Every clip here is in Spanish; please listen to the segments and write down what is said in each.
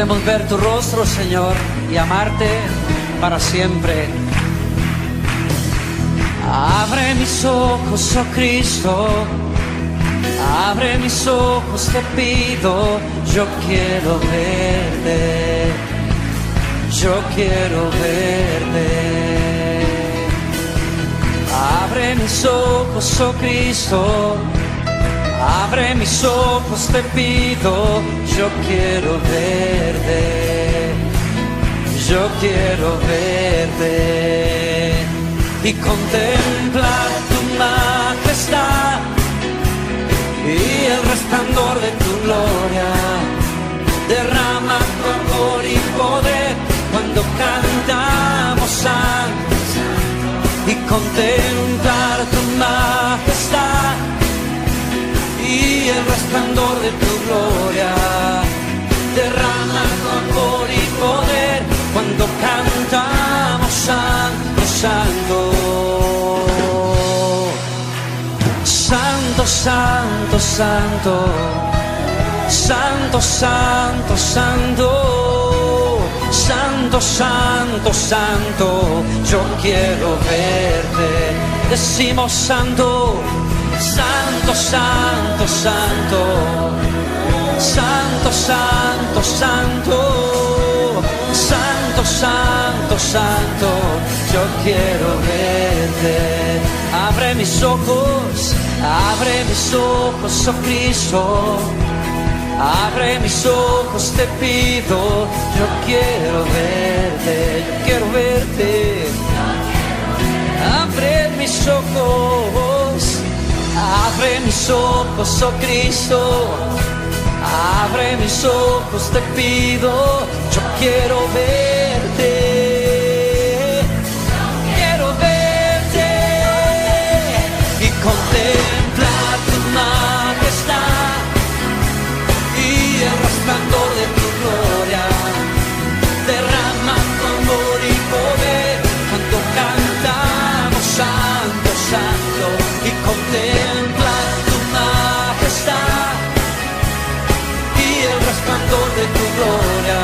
Queremos ver tu rostro, Señor, y amarte para siempre. Abre mis ojos, oh Cristo, abre mis ojos, te pido. Yo quiero verte, yo quiero verte. Abre mis ojos, oh Cristo, abre mis ojos, te pido. Yo quiero verte, yo quiero verte y contemplar tu majestad y el resplandor de tu gloria. Derrama tu amor y poder cuando cantamos santo, y contemplar tu majestad y el resplandor de tu gloria. Derrama tu amor y poder cuando cantamos santo, santo. Santo, santo, santo. Santo, santo, santo. Santo, santo, santo. Yo quiero verte. Decimos santo. Santo, santo, santo. Santo, santo, santo. Santo, santo, santo. Yo quiero verte. Abre mis ojos, oh Cristo. Abre mis ojos, te pido. Yo quiero verte, yo quiero verte. Abre mis ojos. Abre mis ojos, oh Cristo, abre mis ojos, te pido. Yo quiero verte, quiero verte y contemplar tu majestad y el resplandor de tu gloria. Derrama tu amor y poder cuando cantamos santo, santo, y contempla tu majestad y el resplandor de tu gloria.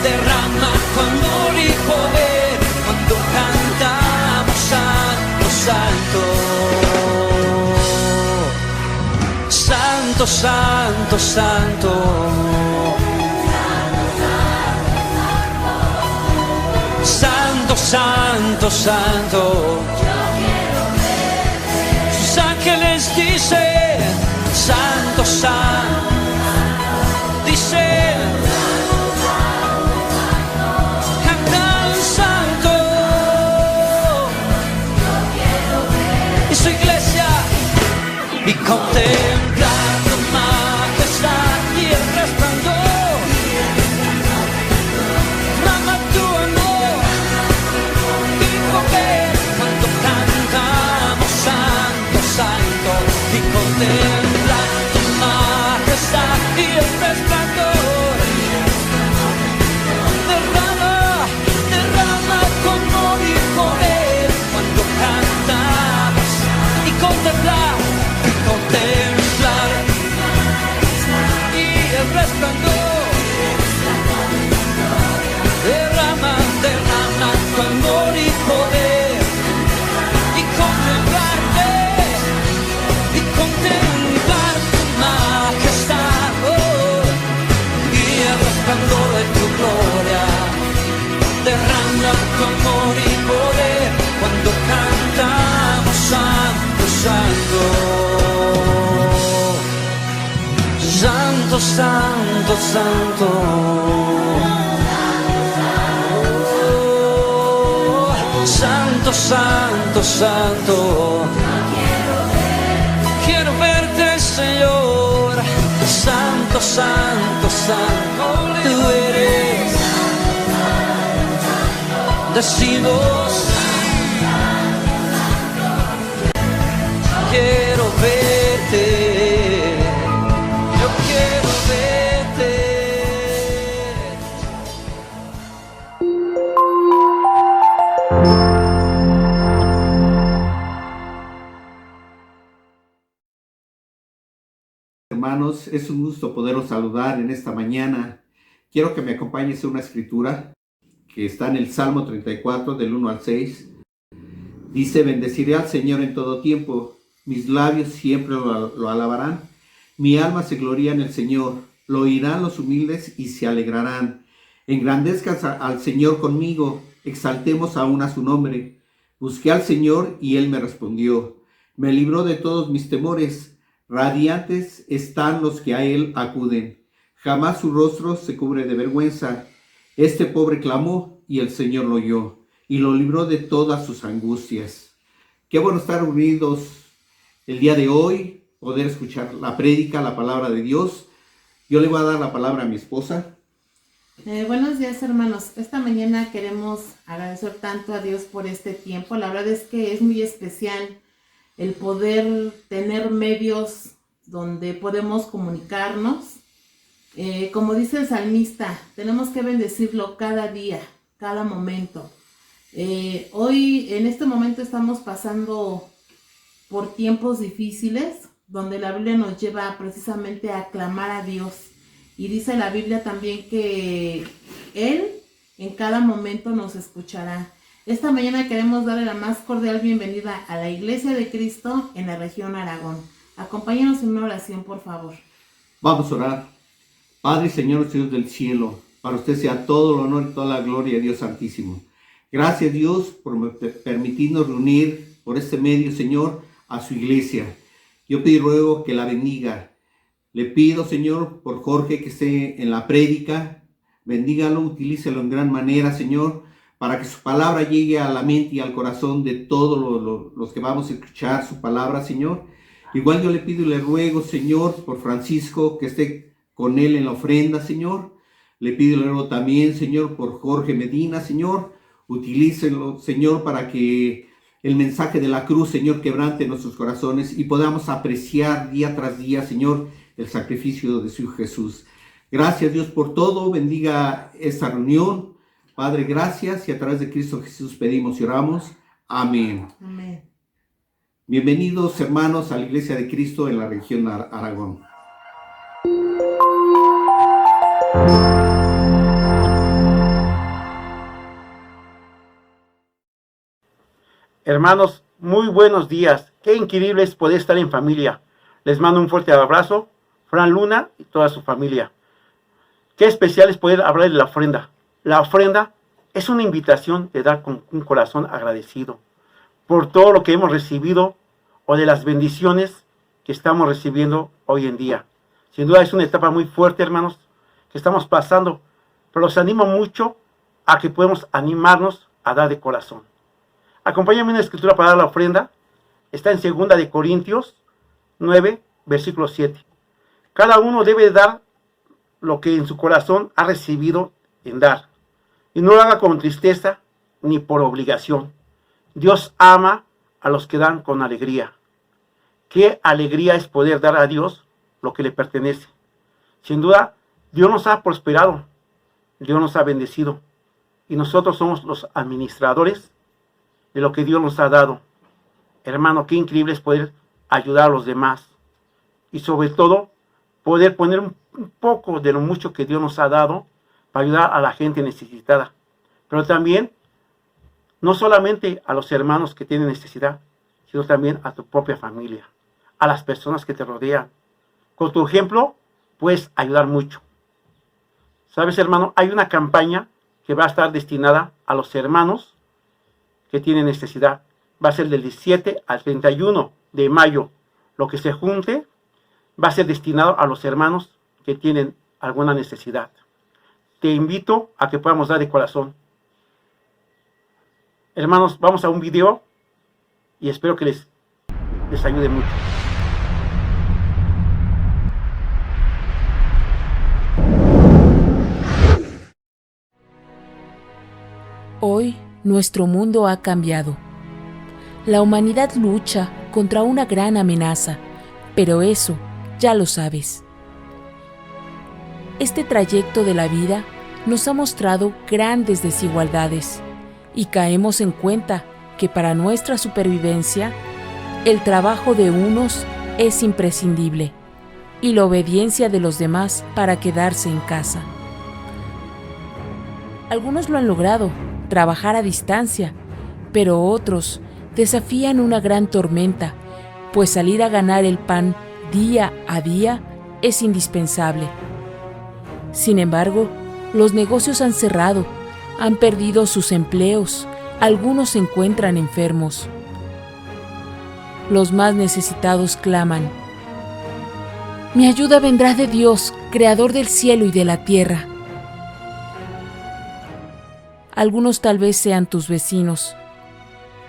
Derrama tu amor y poder cuando cantamos santo, santo. Santo, santo, santo. Santo, santo, santo. Sus ángeles dicen, santo, santo, dicen, cantan santo. Y su iglesia, y contemplar tu majestad y el resplandor. Derrama tu amor y poder cuando cantamos santo, santo, y contemplar tu majestad y el resplandor. Derrama, derrama tu amor y poder cuando cantamos y contemplar y el resplandor. Derrama, derrama tu amor y poder y contemplarte y contemplar tu majestad, oh, y el resplandor de tu gloria. Derrama tu amor y poder cuando cantamos santo, santo. Santo, santo, santo. Santo, santo, santo. Quiero verte, Señor. Santo, santo, santo. Tú eres. Decimos, quiero verte. Hermanos, es un gusto poderos saludar en esta mañana quiero que me acompañes a una escritura que está en el Salmo 34, del 1 al 6. Dice: bendeciré al Señor en todo tiempo, mis labios siempre lo alabarán. Mi alma se gloria en el Señor, lo oirán los humildes y se alegrarán. Engrandezcan al Señor conmigo, exaltemos aún a su nombre. Busqué al Señor y Él me respondió. Me libró de todos mis temores. Radiantes están los que a Él acuden. Jamás su rostro se cubre de vergüenza. Este pobre clamó y el Señor lo oyó y lo libró de todas sus angustias. Qué bueno estar unidos el día de hoy, poder escuchar la prédica, la palabra de Dios. Yo le voy a dar la palabra a mi esposa. Buenos días, hermanos. Esta mañana queremos agradecer tanto a Dios por este tiempo. La verdad es que es muy especial el poder tener medios donde podemos comunicarnos. Como dice el salmista, tenemos que bendecirlo cada día, cada momento. Hoy, en este momento, estamos pasando por tiempos difíciles, donde la Biblia nos lleva precisamente a clamar a Dios. Y dice la Biblia también que Él en cada momento nos escuchará. Esta mañana queremos darle la más cordial bienvenida a la Iglesia de Cristo en la región Aragón. Acompáñanos en una oración, por favor. Vamos a orar. Padre y Señor, Dios del cielo, para usted sea todo el honor y toda la gloria, Dios Santísimo. Gracias, Dios, por permitirnos reunir por este medio, Señor, a su iglesia. Yo pido luego que la bendiga. Le pido, Señor, por Jorge que esté en la prédica. Bendígalo, utilícelo en gran manera, Señor, para que su palabra llegue a la mente y al corazón de todos los que vamos a escuchar su palabra, Señor. Igual yo le pido y le ruego, Señor, por Francisco, que esté con él en la ofrenda, Señor. Le pido y le ruego también, Señor, por Jorge Medina, Señor. Utilícelo, Señor, para que el mensaje de la cruz, Señor, quebrante nuestros corazones y podamos apreciar día tras día, Señor, el sacrificio de su Hijo Jesús. Gracias, Dios, por todo. Bendiga esta reunión. Padre, gracias, y a través de Cristo Jesús pedimos y oramos. Amén. Amén. Bienvenidos, hermanos, a la Iglesia de Cristo en la región Aragón. Hermanos, muy buenos días. Qué increíble es poder estar en familia. Les mando un fuerte abrazo, Fran Luna y toda su familia. Qué especial es poder hablar de la ofrenda. La ofrenda es una invitación de dar con un corazón agradecido por todo lo que hemos recibido o de las bendiciones que estamos recibiendo hoy en día. Sin duda es una etapa muy fuerte, hermanos, que estamos pasando, pero los animo mucho a que podamos animarnos a dar de corazón. Acompáñame en la escritura para dar la ofrenda. Está en 2 de Corintios 9, versículo 7. Cada uno debe dar lo que en su corazón ha recibido en dar. Y no lo haga con tristeza ni por obligación. Dios ama a los que dan con alegría. Qué alegría es poder dar a Dios lo que le pertenece. Sin duda, Dios nos ha prosperado. Dios nos ha bendecido. Y nosotros somos los administradores de lo que Dios nos ha dado. Hermano, qué increíble es poder ayudar a los demás. Y sobre todo, poder poner un poco de lo mucho que Dios nos ha dado para ayudar a la gente necesitada. Pero también, no solamente a los hermanos que tienen necesidad, sino también a tu propia familia, a las personas que te rodean. Con tu ejemplo, puedes ayudar mucho. ¿Sabes, hermano? Hay una campaña que va a estar destinada a los hermanos que tienen necesidad. Va a ser del 17 al 31 de mayo. Lo que se junte va a ser destinado a los hermanos que tienen alguna necesidad. Te invito a que podamos dar de corazón. Hermanos, vamos a un video y espero que les ayude mucho. Hoy, nuestro mundo ha cambiado. La humanidad lucha contra una gran amenaza, pero eso ya lo sabes. Este trayecto de la vida nos ha mostrado grandes desigualdades y caemos en cuenta que para nuestra supervivencia, el trabajo de unos es imprescindible y la obediencia de los demás para quedarse en casa. Algunos lo han logrado, trabajar a distancia, pero otros desafían una gran tormenta, pues salir a ganar el pan día a día es indispensable. Sin embargo, los negocios han cerrado, han perdido sus empleos, algunos se encuentran enfermos. Los más necesitados claman: mi ayuda vendrá de Dios, creador del cielo y de la tierra. Algunos tal vez sean tus vecinos,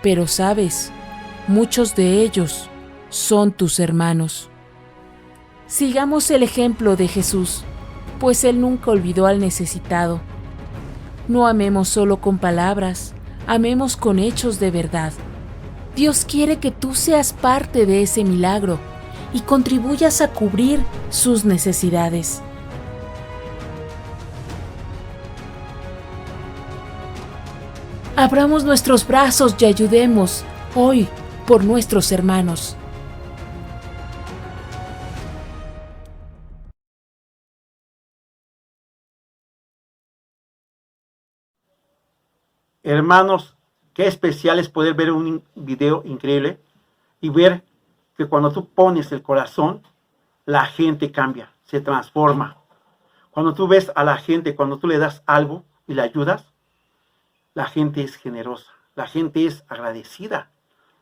pero sabes, muchos de ellos son tus hermanos. Sigamos el ejemplo de Jesús, pues Él nunca olvidó al necesitado. No amemos solo con palabras, amemos con hechos de verdad. Dios quiere que tú seas parte de ese milagro y contribuyas a cubrir sus necesidades. Abramos nuestros brazos y ayudemos hoy por nuestros hermanos. Hermanos, qué especial es poder ver un video increíble y ver que cuando tú pones el corazón, la gente cambia, se transforma. Cuando tú ves a la gente, cuando tú le das algo y le ayudas, la gente es generosa, la gente es agradecida.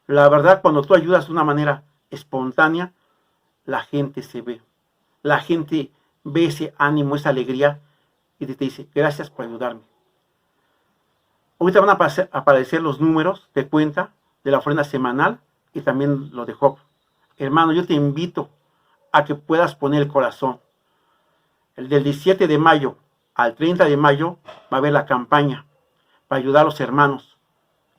La verdad, cuando tú ayudas de una manera espontánea, la gente se ve. La gente ve ese ánimo, esa alegría y te dice: gracias por ayudarme. Ahorita van a aparecer los números de cuenta de la ofrenda semanal y también lo de Job. Hermano, yo te invito a que puedas poner el corazón. El del 17 de mayo al 30 de mayo va a haber la campaña para ayudar a los hermanos.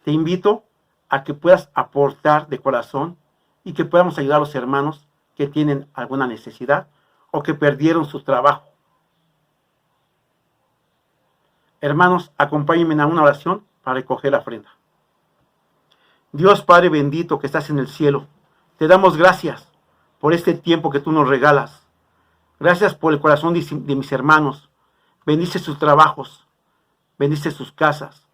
Te invito a que puedas aportar de corazón y que podamos ayudar a los hermanos que tienen alguna necesidad o que perdieron su trabajo. Hermanos, acompáñenme a una oración para recoger la ofrenda. Dios Padre bendito que estás en el cielo, te damos gracias por este tiempo que tú nos regalas. Gracias por el corazón de mis hermanos. Bendice sus trabajos, bendice sus casas.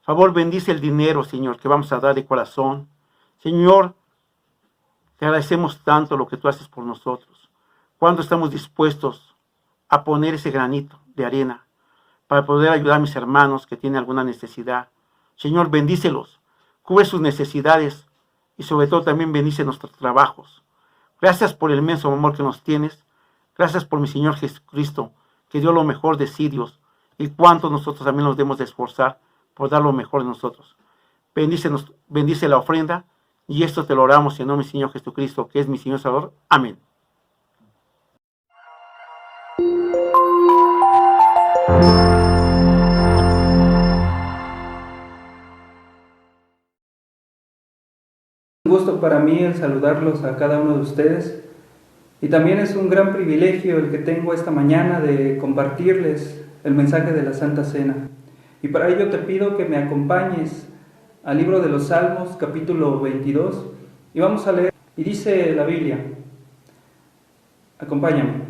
Por favor, bendice el dinero, Señor, que vamos a dar de corazón. Señor, te agradecemos tanto lo que tú haces por nosotros. Cuánto estamos dispuestos a poner ese granito de arena para poder ayudar a mis hermanos que tienen alguna necesidad. Señor, bendícelos, cubre sus necesidades y sobre todo también bendice nuestros trabajos. Gracias por el inmenso amor que nos tienes. Gracias por mi Señor Jesucristo, que dio lo mejor de sí, Dios, y cuánto nosotros también nos debemos de esforzar por dar lo mejor de nosotros. Bendice la ofrenda, y esto te lo oramos en nombre del Señor Jesucristo, que es mi Señor Salvador. Amén. Un gusto para mí el saludarlos a cada uno de ustedes, y también es un gran privilegio el que tengo esta mañana de compartirles el mensaje de la Santa Cena. Y para ello te pido que me acompañes al libro de los Salmos, capítulo 22, y vamos a leer. Y dice la Biblia, acompáñame: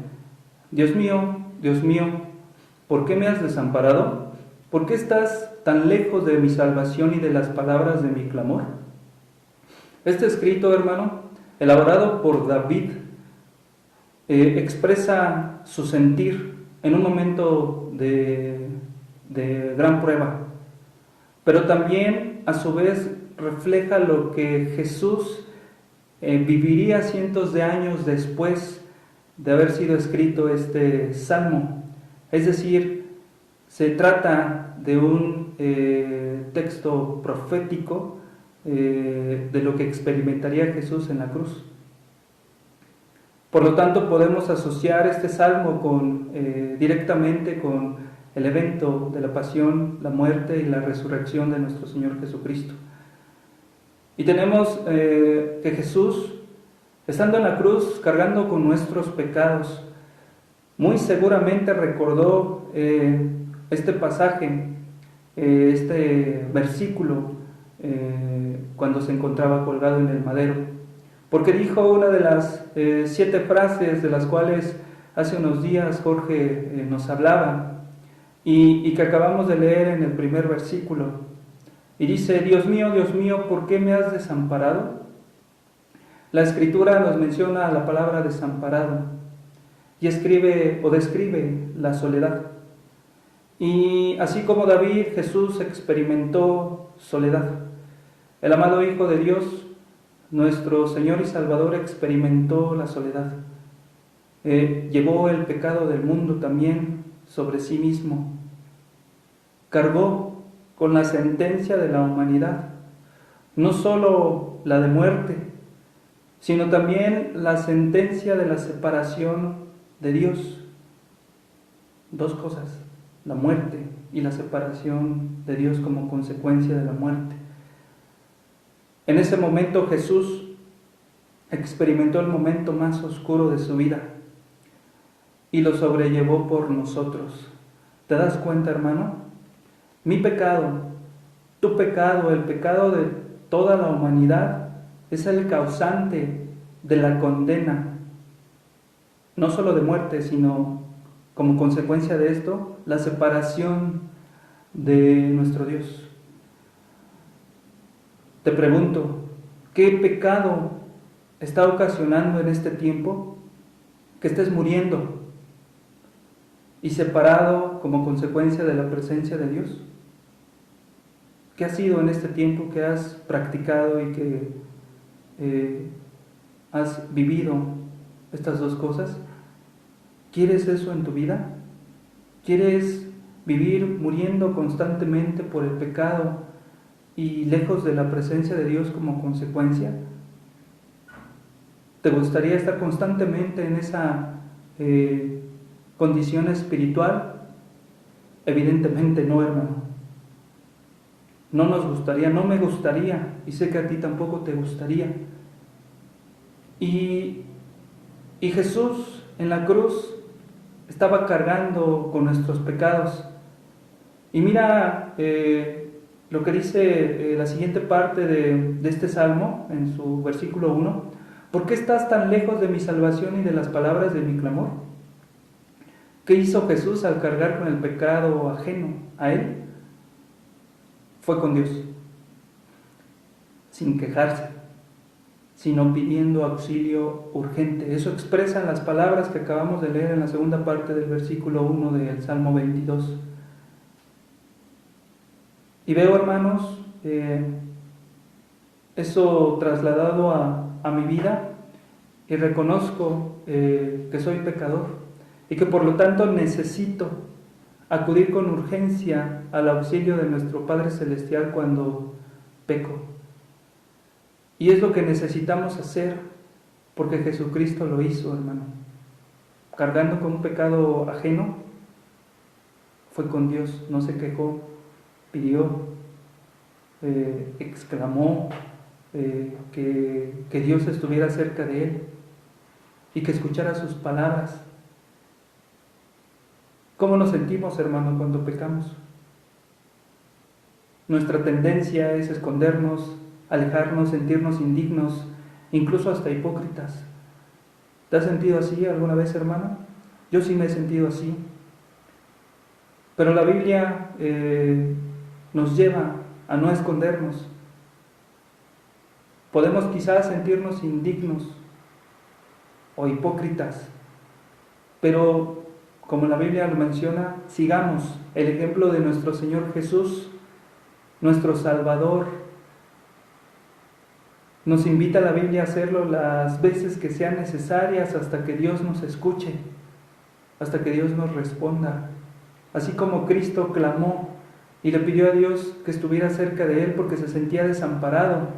Dios mío, ¿por qué me has desamparado? ¿Por qué estás tan lejos de mi salvación y de las palabras de mi clamor? Este escrito, hermano, elaborado por David, expresa su sentir en un momento de gran prueba, pero también a su vez refleja lo que Jesús viviría cientos de años después de haber sido escrito este salmo. Es decir, se trata de un texto profético de lo que experimentaría Jesús en la cruz. Por lo tanto, podemos asociar este salmo directamente con el evento de la pasión, la muerte y la resurrección de nuestro Señor Jesucristo. Y tenemos que Jesús, estando en la cruz, cargando con nuestros pecados, muy seguramente recordó este pasaje, este versículo, cuando se encontraba colgado en el madero, porque dijo una de las 7 frases de las cuales hace unos días Jorge nos hablaba, y que acabamos de leer en el primer versículo. Y dice, Dios mío, ¿por qué me has desamparado? La Escritura nos menciona la palabra desamparado y escribe o describe la soledad. Y así como David, Jesús experimentó soledad. El amado Hijo de Dios, nuestro Señor y Salvador, experimentó la soledad. Llevó el pecado del mundo también sobre sí mismo. Cargó con la sentencia de la humanidad, no solo la de muerte, sino también la sentencia de la separación de Dios. Dos cosas, la muerte y la separación de Dios como consecuencia de la muerte. En ese momento Jesús experimentó el momento más oscuro de su vida y lo sobrellevó por nosotros. ¿Te das cuenta, hermano? Mi pecado, tu pecado, el pecado de toda la humanidad es el causante de la condena, no solo de muerte, sino como consecuencia de esto, la separación de nuestro Dios. Te pregunto, ¿qué pecado está ocasionando en este tiempo que estés muriendo y separado como consecuencia de la presencia de Dios? ¿Qué ha sido en este tiempo que has practicado y que has vivido estas dos cosas? ¿Quieres eso en tu vida? ¿Quieres vivir muriendo constantemente por el pecado y lejos de la presencia de Dios como consecuencia? ¿Te gustaría estar constantemente en esa condición espiritual? Evidentemente no, hermano. No nos gustaría, no me gustaría, y sé que a ti tampoco te gustaría. Y Jesús en la cruz estaba cargando con nuestros pecados. Y mira lo que dice la siguiente parte de este salmo, en su versículo 1. ¿Por qué estás tan lejos de mi salvación y de las palabras de mi clamor? ¿Qué hizo Jesús al cargar con el pecado ajeno a él? Fue con Dios, sin quejarse, sino pidiendo auxilio urgente. Eso expresan las palabras que acabamos de leer en la segunda parte del versículo 1 del Salmo 22. Y veo, hermanos, eso trasladado a mi vida, y reconozco que soy pecador y que por lo tanto necesito acudir con urgencia al auxilio de nuestro Padre Celestial cuando peco. Y es lo que necesitamos hacer, porque Jesucristo lo hizo, hermano. Cargando con un pecado ajeno, fue con Dios, no se quejó, pidió, exclamó que Dios estuviera cerca de él y que escuchara sus palabras. ¿Cómo nos sentimos, hermano, cuando pecamos? Nuestra tendencia es escondernos, alejarnos, sentirnos indignos, incluso hasta hipócritas. ¿Te has sentido así alguna vez, hermano? Yo sí me he sentido así. Pero la Biblia nos lleva a no escondernos. Podemos quizás sentirnos indignos o hipócritas, pero como la Biblia lo menciona, sigamos el ejemplo de nuestro Señor Jesús, nuestro Salvador. Nos invita la Biblia a hacerlo las veces que sean necesarias hasta que Dios nos escuche, hasta que Dios nos responda. Así como Cristo clamó y le pidió a Dios que estuviera cerca de él porque se sentía desamparado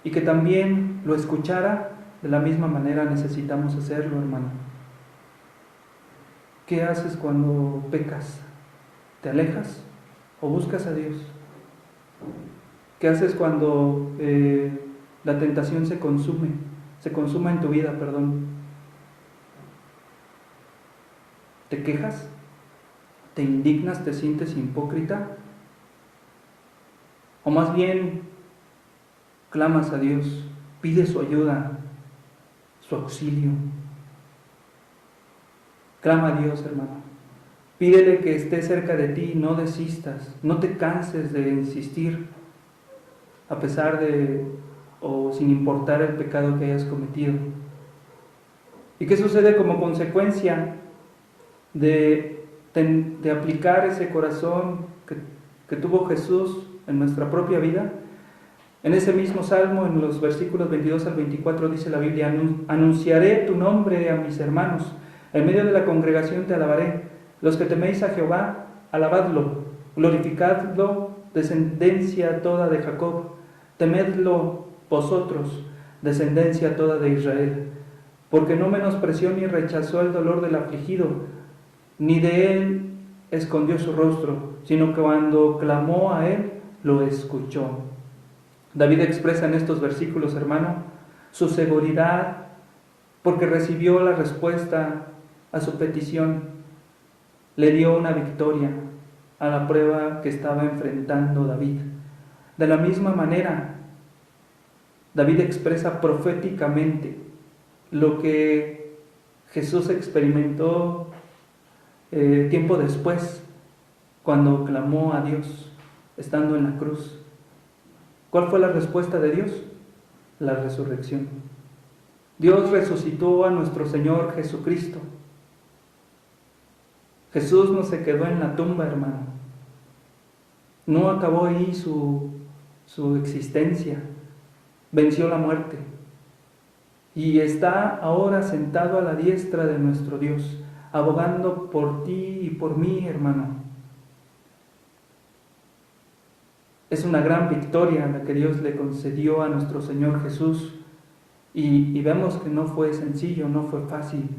y que también lo escuchara, de la misma manera necesitamos hacerlo, hermano. ¿Qué haces cuando pecas? ¿Te alejas o buscas a Dios? ¿Qué haces cuando la tentación se consuma en tu vida, perdón? ¿Te quejas? ¿Te indignas? ¿Te sientes hipócrita? ¿O más bien clamas a Dios, pides su ayuda, su auxilio? Clama a Dios, hermano. Pídele que esté cerca de ti, no desistas, no te canses de insistir, a pesar de o sin importar el pecado que hayas cometido. ¿Y qué sucede como consecuencia de aplicar ese corazón que tuvo Jesús en nuestra propia vida? En ese mismo salmo, en los versículos 22 al 24, dice la Biblia: anunciaré tu nombre a mis hermanos, en medio de la congregación te alabaré. Los que teméis a Jehová, alabadlo, glorificadlo, descendencia toda de Jacob, temedlo vosotros, descendencia toda de Israel, porque no menospreció ni rechazó el dolor del afligido, ni de él escondió su rostro, sino que cuando clamó a él, lo escuchó. David expresa en estos versículos, hermano, su seguridad porque recibió la respuesta a su petición. Le dio una victoria a la prueba que estaba enfrentando David. De la misma manera, David expresa proféticamente lo que Jesús experimentó tiempo después, cuando clamó a Dios, estando en la cruz. ¿Cuál fue la respuesta de Dios? La resurrección. Dios resucitó a nuestro Señor Jesucristo. Jesús no se quedó en la tumba, hermano. No acabó ahí su existencia. Venció la muerte. Y está ahora sentado a la diestra de nuestro Dios, abogando por ti y por mí, hermano. Es una gran victoria la que Dios le concedió a nuestro Señor Jesús. Y vemos que no fue sencillo, no fue fácil.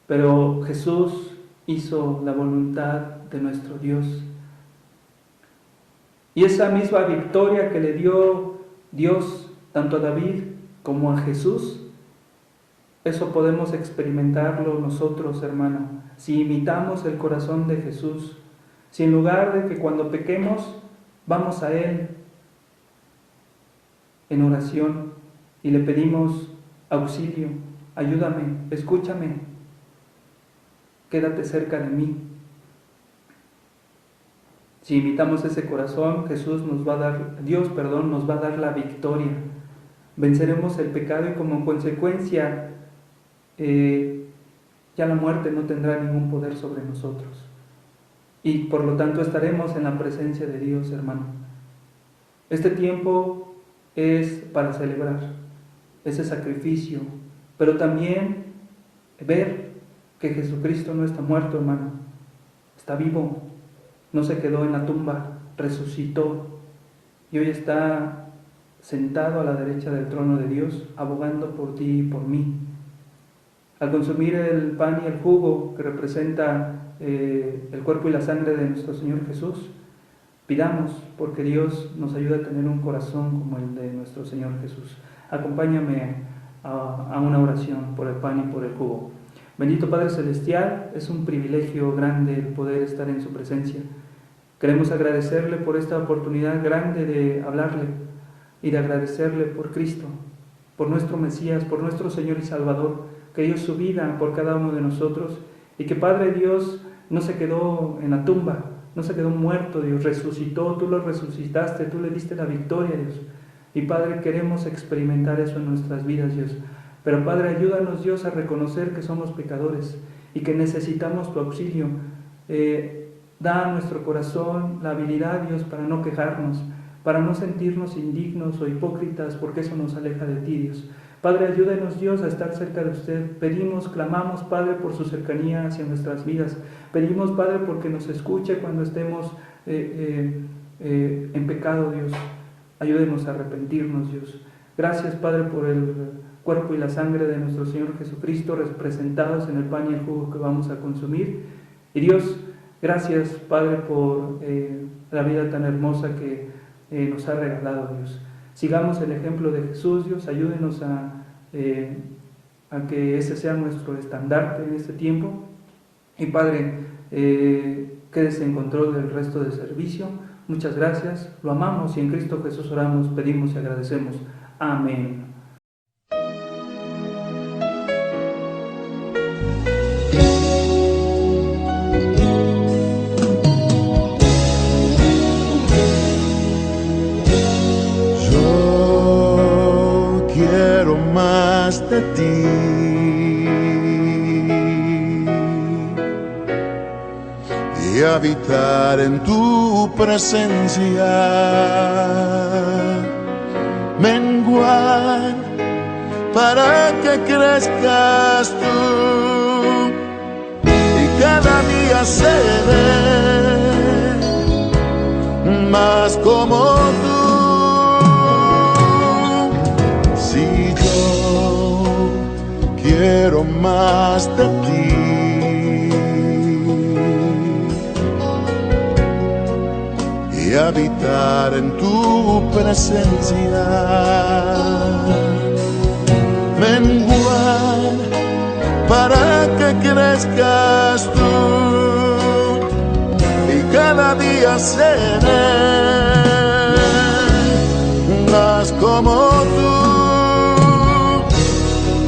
Pero Jesús hizo la voluntad de nuestro Dios. Y esa misma victoria que le dio Dios tanto a David como a Jesús, eso podemos experimentarlo nosotros, hermano, si imitamos el corazón de Jesús, si en lugar de que cuando pequemos vamos a Él en oración y le pedimos auxilio, ayúdame, escúchame, quédate cerca de mí. Si imitamos ese corazón, Dios nos va a dar la victoria. Venceremos el pecado y como consecuencia ya la muerte no tendrá ningún poder sobre nosotros. Y por lo tanto estaremos en la presencia de Dios, hermano. Este tiempo es para celebrar ese sacrificio, pero también ver que Jesucristo no está muerto, hermano. Está vivo, no se quedó en la tumba, resucitó y hoy está sentado a la derecha del trono de Dios, abogando por ti y por mí. Al consumir el pan y el jugo que representa el cuerpo y la sangre de nuestro Señor Jesús, pidamos porque Dios nos ayude a tener un corazón como el de nuestro Señor Jesús. Acompáñame a una oración por el pan y por el jugo. Bendito Padre Celestial, es un privilegio grande el poder estar en su presencia. Queremos agradecerle por esta oportunidad grande de hablarle y de agradecerle por Cristo, por nuestro Mesías, por nuestro Señor y Salvador, que dio su vida por cada uno de nosotros y que Padre Dios no se quedó en la tumba, no se quedó muerto, Dios resucitó, tú lo resucitaste, tú le diste la victoria, Dios. Y Padre, queremos experimentar eso en nuestras vidas, Dios. Pero Padre, ayúdanos, Dios, a reconocer que somos pecadores y que necesitamos tu auxilio. Da a nuestro corazón la habilidad, Dios, para no quejarnos, para no sentirnos indignos o hipócritas, porque eso nos aleja de ti, Dios. Padre, ayúdenos, Dios, a estar cerca de usted. Pedimos, clamamos, Padre, por su cercanía hacia nuestras vidas. Pedimos, Padre, porque nos escuche cuando estemos en pecado, Dios. Ayúdenos a arrepentirnos, Dios. Gracias, Padre, por el cuerpo y la sangre de nuestro Señor Jesucristo representados en el pan y el jugo que vamos a consumir. Y Dios, gracias, Padre, por la vida tan hermosa que nos ha regalado, Dios. Sigamos el ejemplo de Jesús, Dios. Ayúdenos a que ese sea nuestro estandarte en este tiempo. Y Padre, quédese en control del resto del servicio. Muchas gracias, lo amamos y en Cristo Jesús oramos, pedimos y agradecemos. Amén. más de ti. Y habitar en tu presencia, menguar para que crezcas tú y cada día seré más como tú. Si yo quiero más de ti, y habitar en tu presencia, menguar para que crezcas tú y cada día seré más como tú.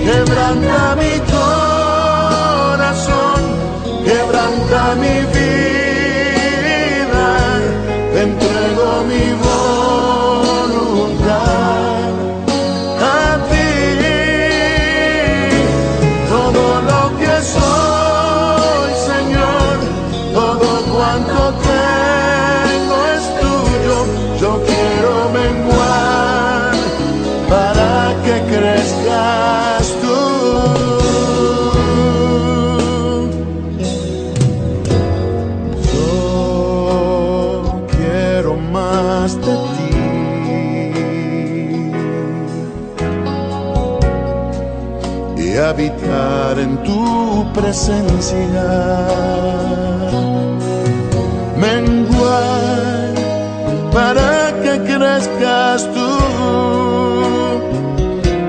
Quebranta mi corazón, quebranta mi vida, te entrego mi voluntad a ti. Todo lo que soy, Señor, todo cuanto tengo es tuyo. Yo quiero menguar para que crezcas tú. Más de ti y habitar en tu presencia, menguar para que crezcas tú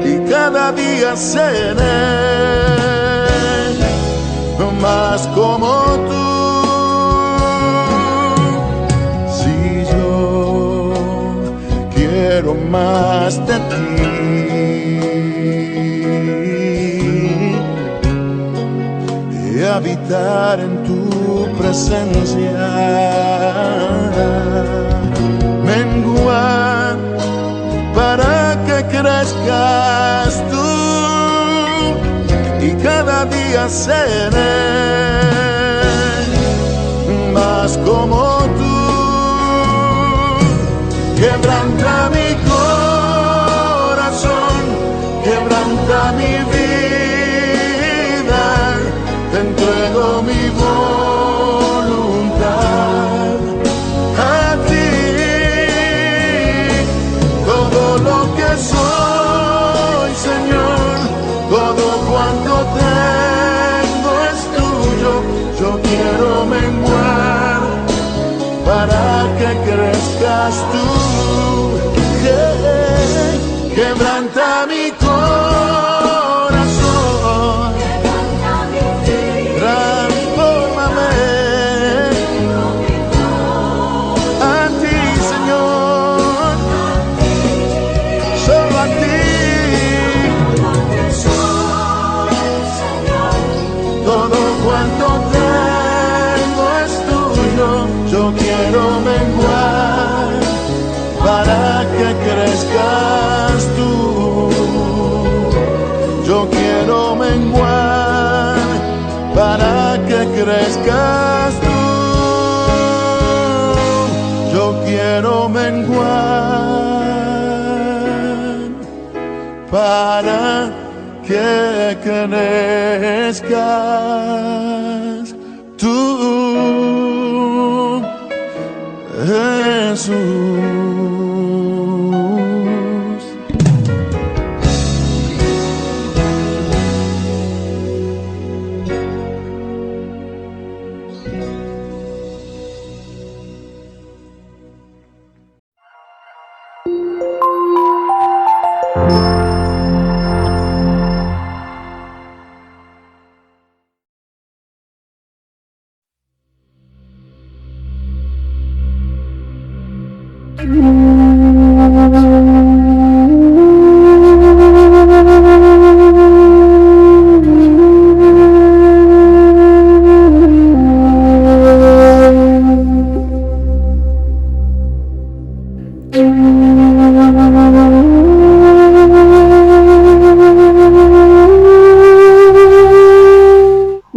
y cada día seré más como tú. Quiero más de ti y habitar en tu presencia, menguar para que crezcas tú y cada día seré más como tú. Quebranta mi corazón, quebranta mi vida, te entrego mi voluntad a ti. Todo lo que soy, Señor, todo cuanto tengo es tuyo. Yo quiero menguar para que crezcas tú. Quebranta mi corazón, transfórmame a ti, Señor, solo a ti. Todo cuanto tengo es tuyo. Yo quiero menguar para que crezcas tú. Yo quiero menguar para que crezcas tú. Yo quiero menguar para que crezcas tú, Jesús.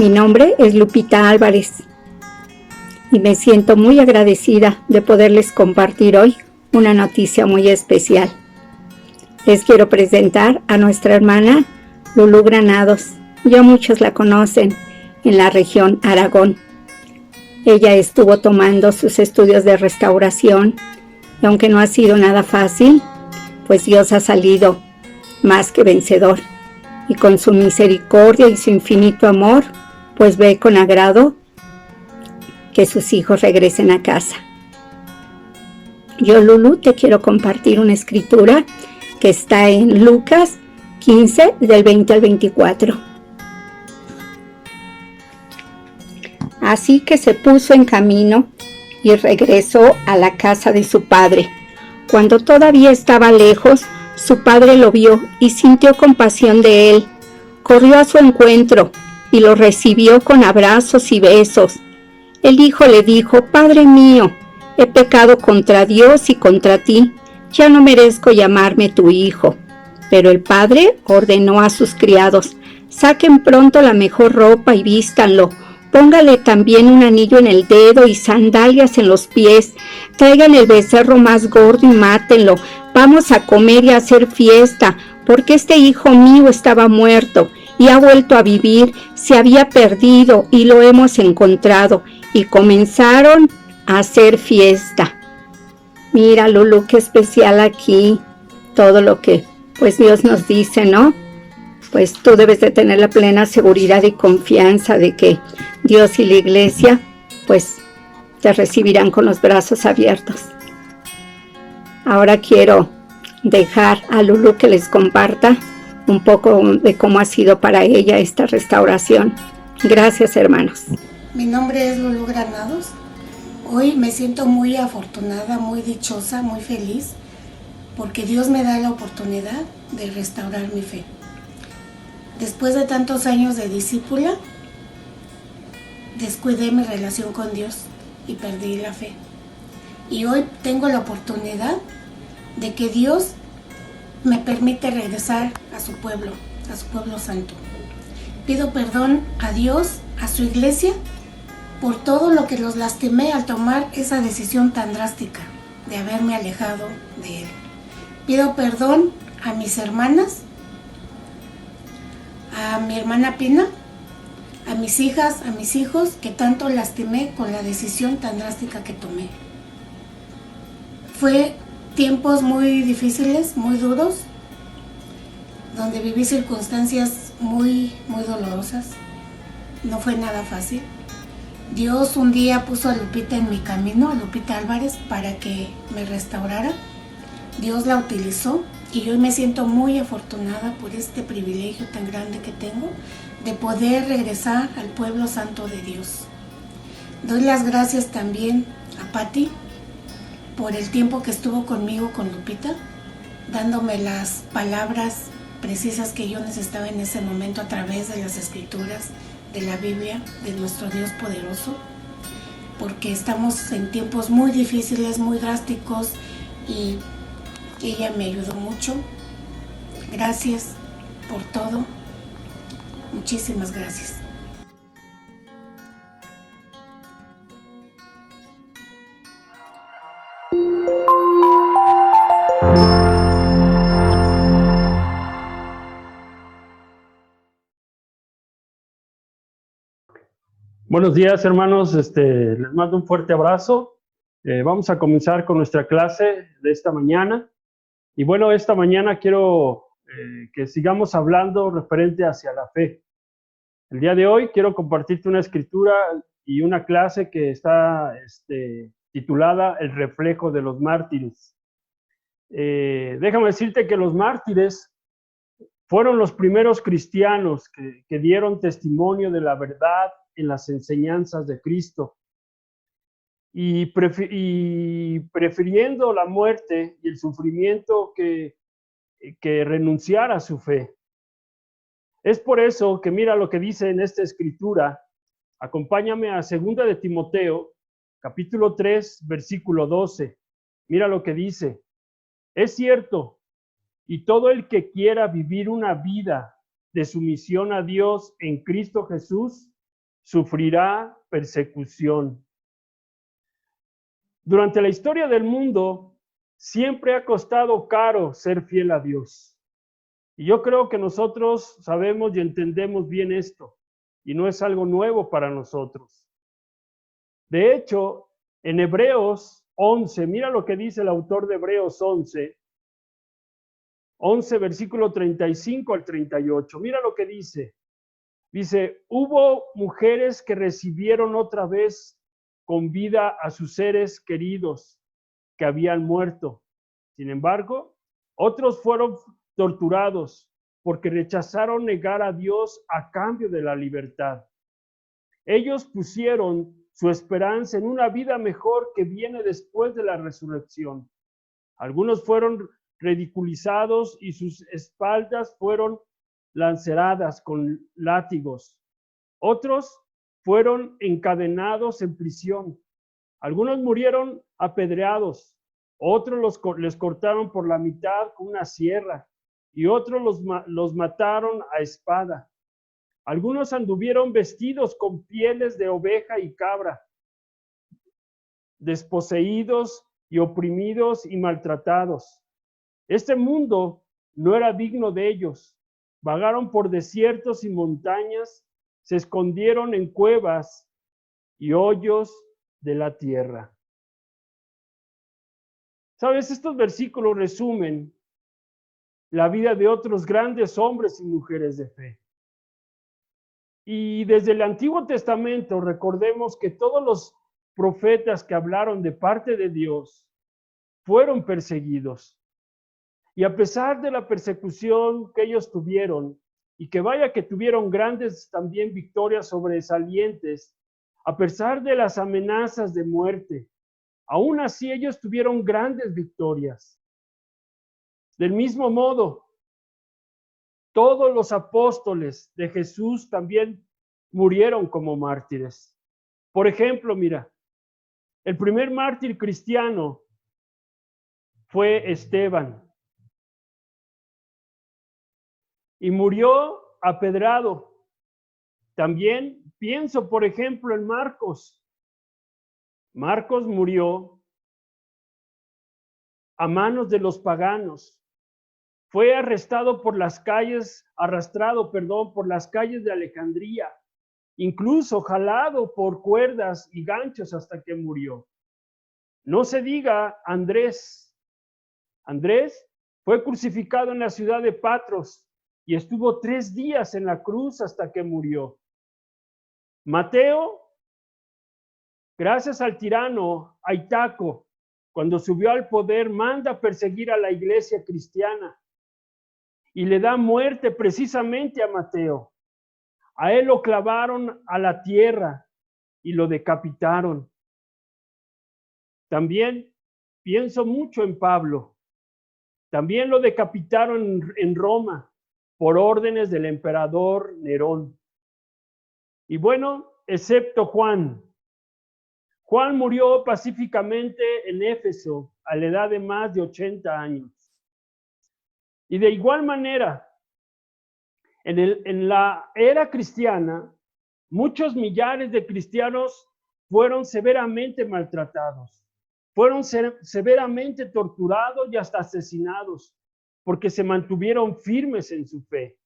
Mi nombre es Lupita Álvarez y me siento muy agradecida de poderles compartir hoy una noticia muy especial. Les quiero presentar a nuestra hermana Lulú Granados. Ya muchos la conocen en la región Aragón. Ella estuvo tomando sus estudios de restauración y aunque no ha sido nada fácil, pues Dios ha salido más que vencedor. Y con su misericordia y su infinito amor, pues ve con agrado que sus hijos regresen a casa. Yo, Lulú, te quiero compartir una escritura que está en Lucas 15, del 20 al 24. Así que se puso en camino y regresó a la casa de su padre. Cuando todavía estaba lejos, su padre lo vio y sintió compasión de él. Corrió a su encuentro y lo recibió con abrazos y besos. El hijo le dijo: Padre mío, he pecado contra Dios y contra ti. Ya no merezco llamarme tu hijo. Pero el padre ordenó a sus criados: saquen pronto la mejor ropa y vístanlo. Póngale también un anillo en el dedo y sandalias en los pies. Traigan el becerro más gordo y mátenlo. Vamos a comer y a hacer fiesta, porque este hijo mío estaba muerto y ha vuelto a vivir. Se había perdido y lo hemos encontrado. Y comenzaron a hacer fiesta. Mira, Lulú, qué especial aquí todo lo que pues Dios nos dice, ¿no? Pues tú debes de tener la plena seguridad y confianza de que Dios y la iglesia pues te recibirán con los brazos abiertos. Ahora quiero dejar a Lulú que les comparta un poco de cómo ha sido para ella esta restauración. Gracias, hermanos. Mi nombre es Lulú Granados. Hoy me siento muy afortunada, muy dichosa, muy feliz, porque Dios me da la oportunidad de restaurar mi fe. Después de tantos años de discípula, descuidé mi relación con Dios y perdí la fe. Y hoy tengo la oportunidad de que Dios me permite regresar a su pueblo santo. Pido perdón a Dios, a su iglesia, por todo lo que los lastimé al tomar esa decisión tan drástica de haberme alejado de Él. Pido perdón a mis hermanas, a mi hermana Pina, a mis hijas, a mis hijos, que tanto lastimé con la decisión tan drástica que tomé. Fue tiempos muy difíciles, muy duros, donde viví circunstancias muy dolorosas. No fue nada fácil. Dios un día puso a Lupita en mi camino, a Lupita Álvarez, para que me restaurara. Dios la utilizó y hoy me siento muy afortunada por este privilegio tan grande que tengo de poder regresar al pueblo santo de Dios. Doy las gracias también a Patti por el tiempo que estuvo conmigo, con Lupita, dándome las palabras precisas que yo necesitaba en ese momento a través de las escrituras, de la Biblia, de nuestro Dios poderoso, porque estamos en tiempos muy difíciles, muy drásticos, y ella me ayudó mucho. Gracias por todo. Muchísimas gracias. Buenos días, hermanos. Les mando un fuerte abrazo. Vamos a comenzar con nuestra clase de esta mañana. Y bueno, esta mañana quiero que sigamos hablando referente hacia la fe. El día de hoy quiero compartirte una escritura y una clase que está titulada El reflejo de los mártires. Déjame decirte que los mártires fueron los primeros cristianos que dieron testimonio de la verdad en las enseñanzas de Cristo. Y prefiriendo la muerte y el sufrimiento que renunciar a su fe. Es por eso que mira lo que dice en esta escritura. Acompáñame a 2 de Timoteo, capítulo 3, versículo 12. Mira lo que dice. Es cierto, y todo el que quiera vivir una vida de sumisión a Dios en Cristo Jesús sufrirá persecución. Durante la historia del mundo, siempre ha costado caro ser fiel a Dios. Y yo creo que nosotros sabemos y entendemos bien esto, y no es algo nuevo para nosotros. De hecho, en Hebreos 11, mira lo que dice el autor de Hebreos 11, versículo 35 al 38. Mira lo que dice. Dice, hubo mujeres que recibieron otra vez con vida a sus seres queridos que habían muerto. Sin embargo, otros fueron torturados porque rechazaron negar a Dios a cambio de la libertad. Ellos pusieron su esperanza en una vida mejor que viene después de la resurrección. Algunos fueron ridiculizados y sus espaldas fueron lanceradas con látigos. Otros fueron encadenados en prisión. Algunos murieron apedreados. Otros les cortaron por la mitad con una sierra y otros los mataron a espada. Algunos anduvieron vestidos con pieles de oveja y cabra, desposeídos y oprimidos y maltratados. Este mundo no era digno de ellos. Vagaron por desiertos y montañas, se escondieron en cuevas y hoyos de la tierra. ¿Sabes? Estos versículos resumen la vida de otros grandes hombres y mujeres de fe. Y desde el Antiguo Testamento recordemos que todos los profetas que hablaron de parte de Dios fueron perseguidos. Y a pesar de la persecución que ellos tuvieron, y que vaya que tuvieron grandes también victorias sobresalientes, a pesar de las amenazas de muerte, aún así ellos tuvieron grandes victorias. Del mismo modo, todos los apóstoles de Jesús también murieron como mártires. Por ejemplo, mira, el primer mártir cristiano fue Esteban. Y murió apedrado. También pienso, por ejemplo, en Marcos. Marcos murió a manos de los paganos. Fue arrastrado por las calles de Alejandría, incluso jalado por cuerdas y ganchos hasta que murió. No se diga Andrés. Andrés fue crucificado en la ciudad de Patros y estuvo 3 días en la cruz hasta que murió. Mateo, gracias al tirano Aitaco, cuando subió al poder, manda perseguir a la iglesia cristiana y le da muerte precisamente a Mateo. A él lo clavaron a la tierra y lo decapitaron. También pienso mucho en Pablo. También lo decapitaron en Roma por órdenes del emperador Nerón. Y bueno, excepto Juan. Juan murió pacíficamente en Éfeso a la edad de más de 80 años. Y de igual manera, en la era cristiana, muchos millares de cristianos fueron severamente maltratados, fueron severamente torturados y hasta asesinados, porque se mantuvieron firmes en su fe.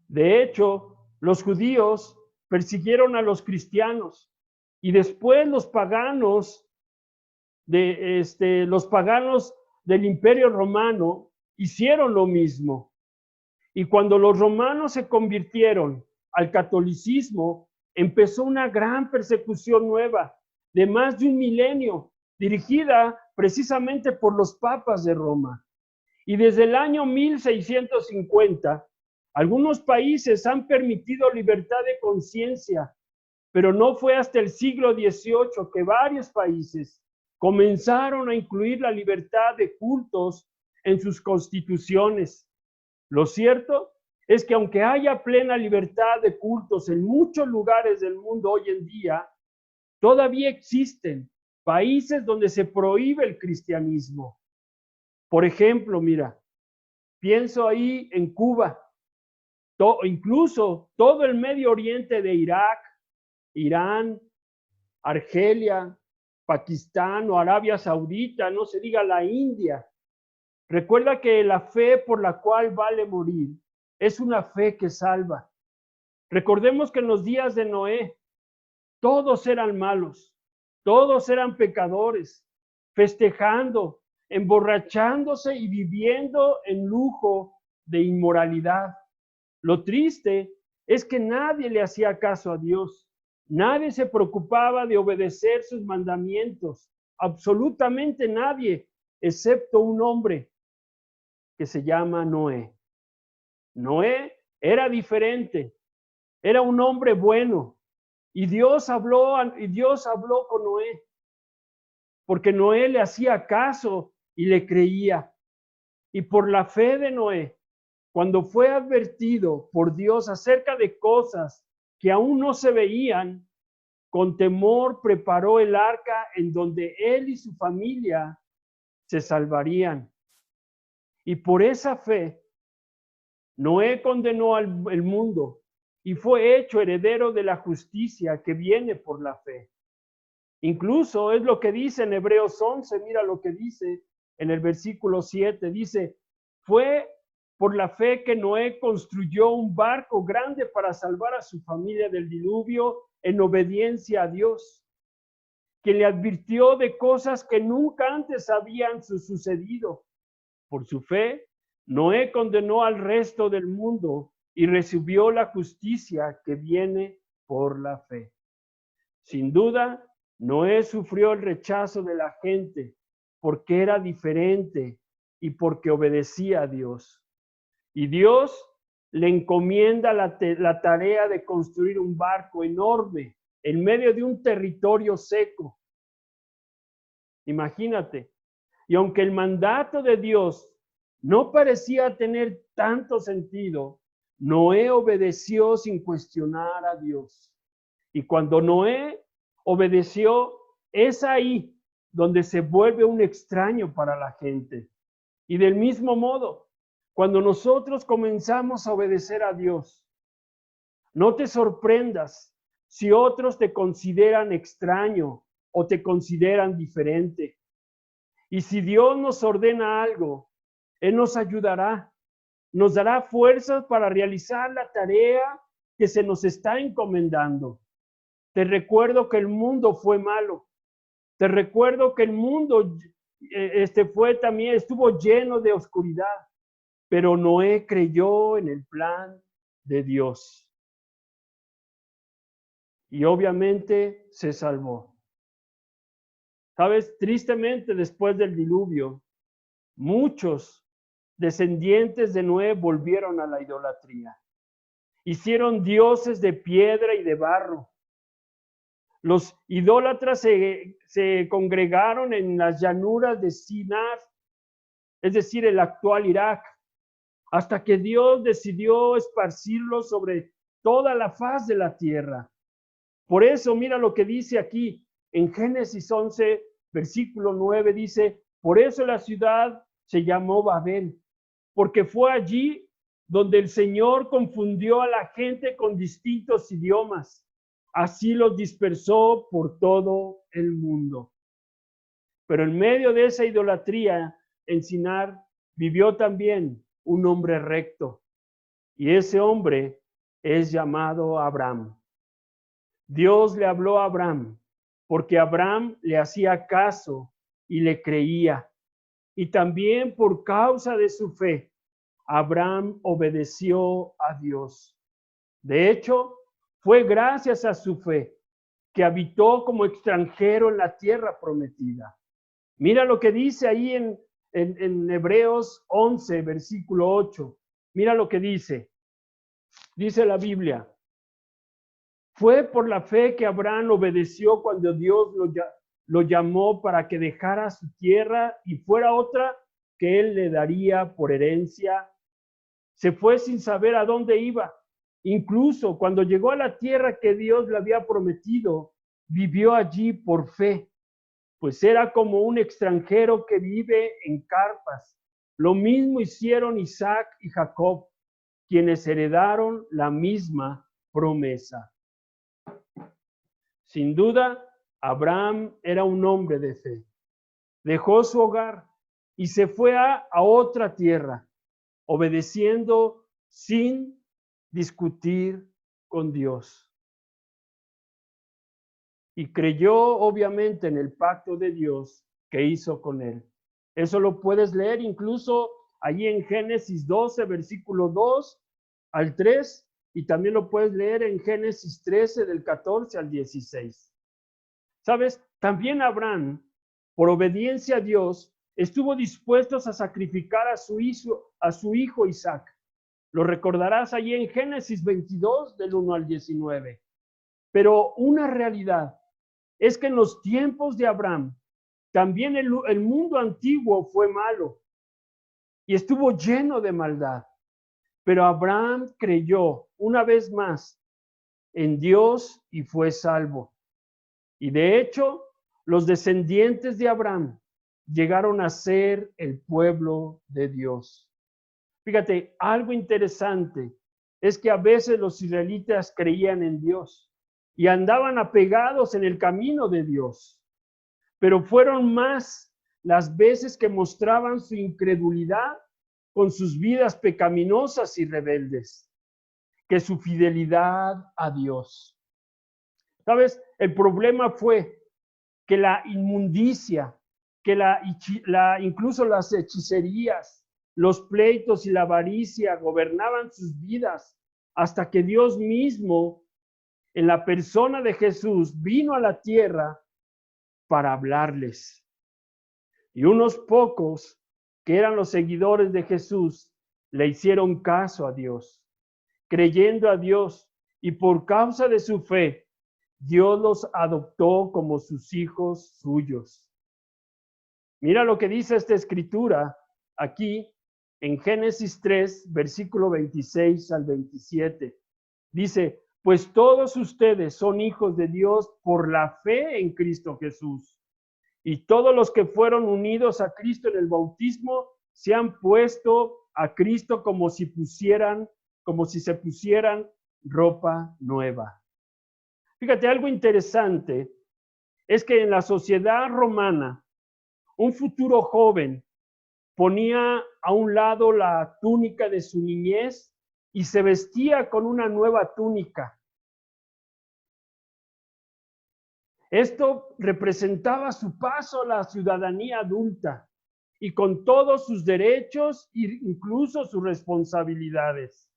De hecho, los judíos persiguieron a los cristianos y después los paganos del Imperio Romano hicieron lo mismo. Y cuando los romanos se convirtieron al catolicismo, empezó una gran persecución nueva de más de 1 milenio, dirigida precisamente por los papas de Roma. Y desde el año 1650, algunos países han permitido libertad de conciencia, pero no fue hasta el siglo XVIII que varios países comenzaron a incluir la libertad de cultos en sus constituciones. Lo cierto es que aunque haya plena libertad de cultos en muchos lugares del mundo hoy en día, todavía existen países donde se prohíbe el cristianismo. Por ejemplo, mira, pienso ahí en Cuba, incluso todo el Medio Oriente de Irak, Irán, Argelia, Pakistán o Arabia Saudita, no se diga la India. Recuerda que la fe por la cual vale morir es una fe que salva. Recordemos que en los días de Noé, todos eran malos, todos eran pecadores, festejando, emborrachándose y viviendo en lujo de inmoralidad. Lo triste es que nadie le hacía caso a Dios. Nadie se preocupaba de obedecer sus mandamientos. Absolutamente nadie, excepto un hombre que se llama Noé. Noé era diferente. Era un hombre bueno. Y Dios habló con Noé. Porque Noé le hacía caso y le creía. Y por la fe de Noé, cuando fue advertido por Dios acerca de cosas que aún no se veían, con temor preparó el arca en donde él y su familia se salvarían. Y por esa fe, Noé condenó al mundo y fue hecho heredero de la justicia que viene por la fe. Incluso es lo que dice en Hebreos 11, mira lo que dice en el versículo 7, dice, fue por la fe que Noé construyó un barco grande para salvar a su familia del diluvio en obediencia a Dios, que le advirtió de cosas que nunca antes habían sucedido. Por su fe, Noé condenó al resto del mundo y recibió la justicia que viene por la fe. Sin duda, Noé sufrió el rechazo de la gente porque era diferente y porque obedecía a Dios. Y Dios le encomienda la tarea de construir un barco enorme en medio de un territorio seco. Imagínate. Y aunque el mandato de Dios no parecía tener tanto sentido, Noé obedeció sin cuestionar a Dios. Y cuando Noé obedeció, es ahí donde se vuelve un extraño para la gente. Y del mismo modo, cuando nosotros comenzamos a obedecer a Dios, no te sorprendas si otros te consideran extraño o te consideran diferente. Y si Dios nos ordena algo, Él nos ayudará, nos dará fuerzas para realizar la tarea que se nos está encomendando. Te recuerdo que el mundo fue malo. Te recuerdo que el mundo estuvo lleno de oscuridad. Pero Noé creyó en el plan de Dios. Y obviamente se salvó. Sabes, tristemente después del diluvio, muchos descendientes de Noé volvieron a la idolatría. Hicieron dioses de piedra y de barro. Los idólatras se congregaron en las llanuras de Sinar, es decir, el actual Irak, hasta que Dios decidió esparcirlos sobre toda la faz de la tierra. Por eso, mira lo que dice aquí en Génesis 11, versículo 9, dice, por eso la ciudad se llamó Babel, porque fue allí donde el Señor confundió a la gente con distintos idiomas. Así los dispersó por todo el mundo. Pero en medio de esa idolatría, en Sinar, vivió también un hombre recto. Y ese hombre es llamado Abraham. Dios le habló a Abraham porque Abraham le hacía caso y le creía. Y también por causa de su fe, Abraham obedeció a Dios. De hecho, fue gracias a su fe que habitó como extranjero en la tierra prometida. Mira lo que dice ahí en Hebreos 11, versículo 8. Mira lo que dice. Dice la Biblia. Fue por la fe que Abraham obedeció cuando Dios lo llamó para que dejara su tierra y fuera otra que él le daría por herencia. Se fue sin saber a dónde iba. Incluso cuando llegó a la tierra que Dios le había prometido, vivió allí por fe, pues era como un extranjero que vive en carpas. Lo mismo hicieron Isaac y Jacob, quienes heredaron la misma promesa. Sin duda, Abraham era un hombre de fe. Dejó su hogar y se fue a otra tierra, obedeciendo sin discutir con Dios. Y creyó obviamente en el pacto de Dios que hizo con él. Eso lo puedes leer incluso allí en Génesis 12, versículo 2 al 3, y también lo puedes leer en Génesis 13, del 14 al 16. ¿Sabes? También Abraham, por obediencia a Dios, estuvo dispuesto a sacrificar a su hijo Isaac. Lo recordarás allí en Génesis 22, del 1 al 19. Pero una realidad es que en los tiempos de Abraham, también el mundo antiguo fue malo y estuvo lleno de maldad. Pero Abraham creyó una vez más en Dios y fue salvo. Y de hecho, los descendientes de Abraham llegaron a ser el pueblo de Dios. Fíjate, algo interesante es que a veces los israelitas creían en Dios y andaban apegados en el camino de Dios, pero fueron más las veces que mostraban su incredulidad con sus vidas pecaminosas y rebeldes que su fidelidad a Dios. ¿Sabes? El problema fue que la inmundicia, que incluso las hechicerías, los pleitos y la avaricia gobernaban sus vidas hasta que Dios mismo, en la persona de Jesús, vino a la tierra para hablarles. Y unos pocos, que eran los seguidores de Jesús, le hicieron caso a Dios, creyendo a Dios, y por causa de su fe, Dios los adoptó como sus hijos suyos. Mira lo que dice esta escritura aquí en Génesis 3, versículo 26 al 27. Dice, pues todos ustedes son hijos de Dios por la fe en Cristo Jesús. Y todos los que fueron unidos a Cristo en el bautismo se han puesto a Cristo como si se pusieran ropa nueva. Fíjate, algo interesante es que en la sociedad romana, un futuro joven ponía a un lado la túnica de su niñez y se vestía con una nueva túnica. Esto representaba su paso a la ciudadanía adulta y con todos sus derechos e incluso sus responsabilidades.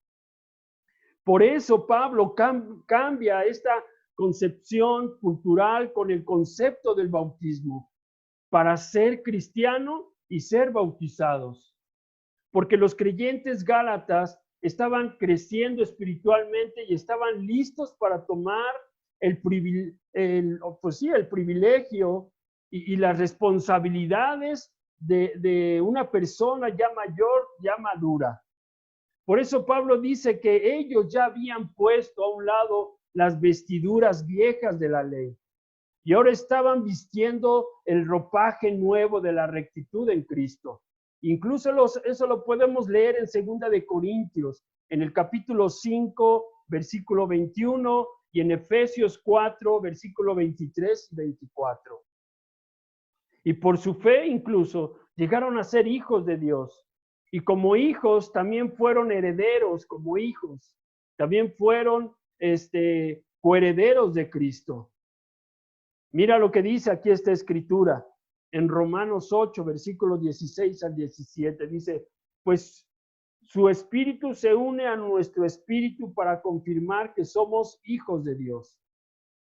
Por eso Pablo cambia esta concepción cultural con el concepto del bautismo para ser cristiano y ser bautizados. Porque los creyentes gálatas estaban creciendo espiritualmente y estaban listos para tomar el privilegio y las responsabilidades de una persona ya mayor, ya madura. Por eso Pablo dice que ellos ya habían puesto a un lado las vestiduras viejas de la ley y ahora estaban vistiendo el ropaje nuevo de la rectitud en Cristo. Incluso eso lo podemos leer en 2 de Corintios, en el capítulo 5, versículo 21, y en Efesios 4, versículo 23 y 24. Y por su fe incluso llegaron a ser hijos de Dios. Y como hijos también fueron herederos, como hijos. También fueron coherederos de Cristo. Mira lo que dice aquí esta escritura. En Romanos 8, versículos 16 al 17, dice, pues su espíritu se une a nuestro espíritu para confirmar que somos hijos de Dios.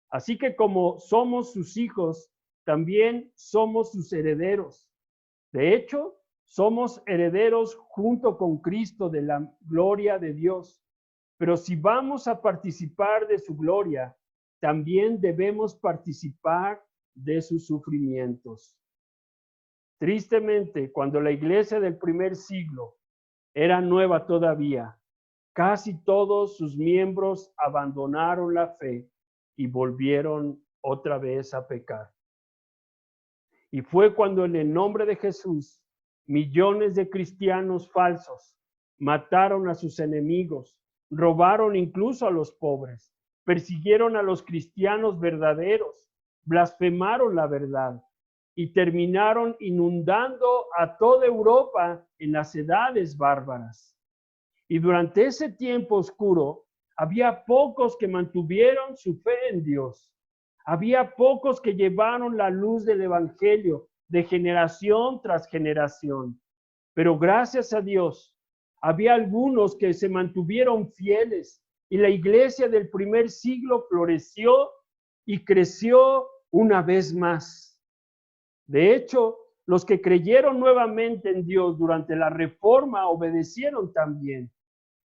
Así que como somos sus hijos, también somos sus herederos. De hecho, somos herederos junto con Cristo de la gloria de Dios. Pero si vamos a participar de su gloria, también debemos participar de sus sufrimientos. Tristemente, cuando la iglesia del primer siglo era nueva todavía, casi todos sus miembros abandonaron la fe y volvieron otra vez a pecar. Y fue cuando en el nombre de Jesús, millones de cristianos falsos mataron a sus enemigos, robaron incluso a los pobres, persiguieron a los cristianos verdaderos, blasfemaron la verdad y terminaron inundando a toda Europa en las edades bárbaras. Y durante ese tiempo oscuro, había pocos que mantuvieron su fe en Dios. Había pocos que llevaron la luz del Evangelio de generación tras generación. Pero gracias a Dios, había algunos que se mantuvieron fieles y la iglesia del primer siglo floreció y creció una vez más. De hecho, los que creyeron nuevamente en Dios durante la Reforma obedecieron también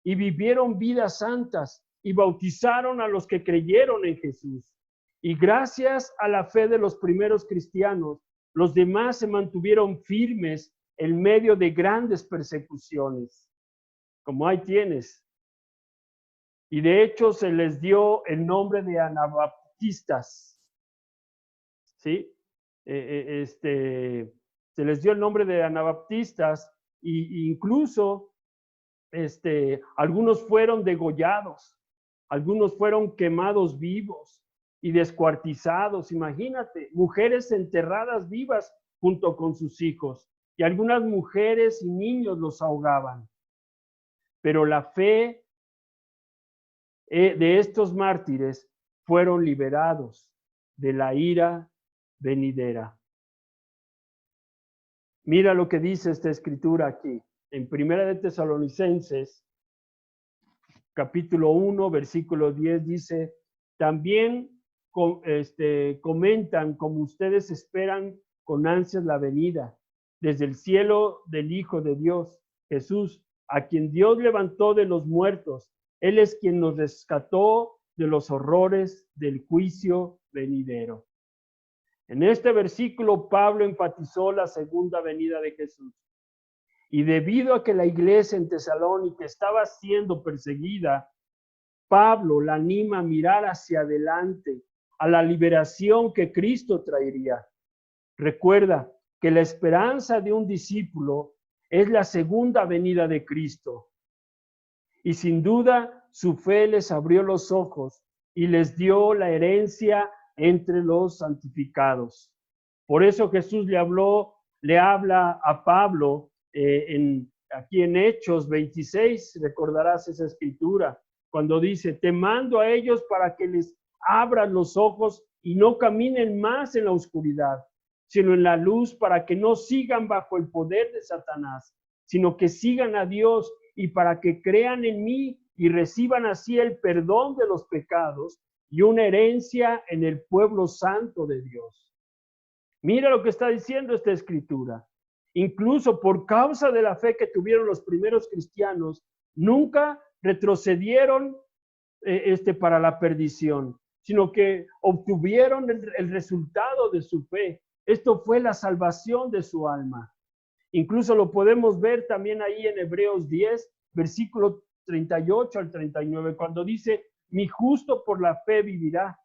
y vivieron vidas santas y bautizaron a los que creyeron en Jesús. Y gracias a la fe de los primeros cristianos, los demás se mantuvieron firmes en medio de grandes persecuciones, como ahí tienes. Y de hecho se les dio el nombre de anabaptistas, ¿sí? Se les dio el nombre de anabaptistas e incluso algunos fueron degollados, algunos fueron quemados vivos y descuartizados. Imagínate, mujeres enterradas vivas junto con sus hijos, y algunas mujeres y niños los ahogaban. Pero la fe de estos mártires fueron liberados de la ira venidera. Mira lo que dice esta escritura aquí, en Primera de Tesalonicenses, capítulo 1, versículo 10, dice, también comentan como ustedes esperan con ansias la venida desde el cielo del Hijo de Dios, Jesús, a quien Dios levantó de los muertos. Él es quien nos rescató de los horrores del juicio venidero. En este versículo, Pablo enfatizó la segunda venida de Jesús. Y debido a que la iglesia en Tesalónica estaba siendo perseguida, Pablo la anima a mirar hacia adelante, a la liberación que Cristo traería. Recuerda que la esperanza de un discípulo es la segunda venida de Cristo. Y sin duda, su fe les abrió los ojos y les dio la herencia entre los santificados. Por eso Jesús le habla a Pablo aquí en Hechos 26, recordarás esa escritura, cuando dice, te mando a ellos para que les abran los ojos y no caminen más en la oscuridad, sino en la luz, para que no sigan bajo el poder de Satanás, sino que sigan a Dios, y para que crean en mí y reciban así el perdón de los pecados y una herencia en el pueblo santo de Dios. Mira lo que está diciendo esta escritura. Incluso por causa de la fe que tuvieron los primeros cristianos, nunca retrocedieron para la perdición, sino que obtuvieron el resultado de su fe. Esto fue la salvación de su alma. Incluso lo podemos ver también ahí en Hebreos 10, versículo 38 al 39, cuando dice, mi justo por la fe vivirá,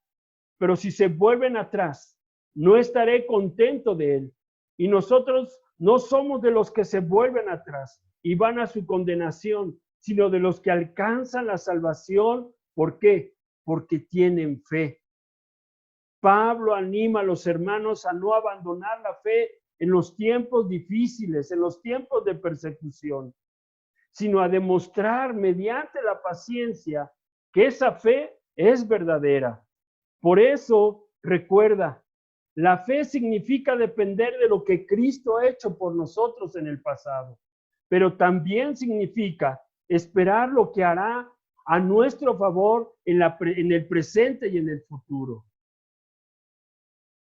pero si se vuelven atrás, no estaré contento de él. Y nosotros no somos de los que se vuelven atrás y van a su condenación, sino de los que alcanzan la salvación. ¿Por qué? Porque tienen fe. Pablo anima a los hermanos a no abandonar la fe en los tiempos difíciles, en los tiempos de persecución, sino a demostrar mediante la paciencia que esa fe es verdadera. Por eso, recuerda, la fe significa depender de lo que Cristo ha hecho por nosotros en el pasado, pero también significa esperar lo que hará a nuestro favor en el presente y en el futuro.